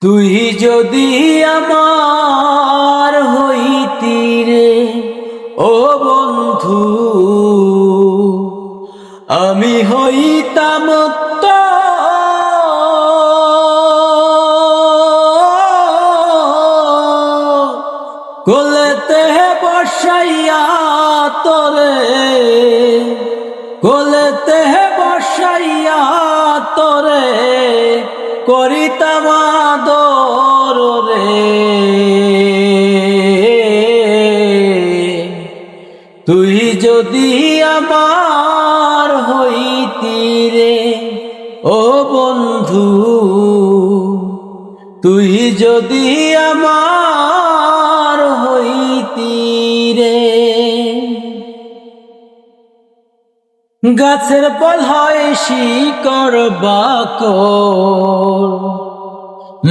তুই যদি আমার হইতি রে ও বন্ধু, আমি হইতাম কোলেতে বসাইয়া তোরে, কোলেতে বসাইয়া তোরে করিতাম আদর রে। তুই যদি আমার হইতি রে ও বন্ধু, তুই যদি আমার হইতি রে। গাছের ফল হয় শিকড় বাকল,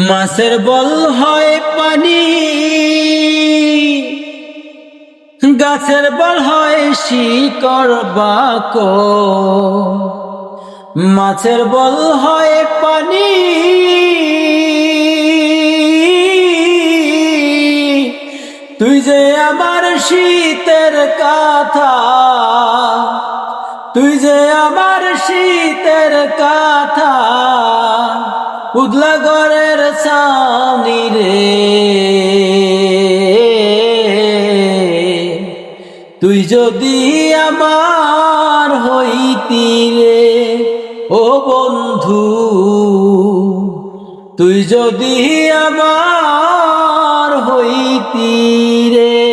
মাছের বল হয় পানি। গাছের বল হয় শিকড় বাকল, মাছের বল হয় পানি। তুই যে আমার শীতের কাঁথা, তুই যে আমার শীতের কাঁথা, উদলা ঘরের ছাউনি রে। তুই যদি আমার হইতি রে ও বন্ধু, তুই যদি আমার হইতি রে।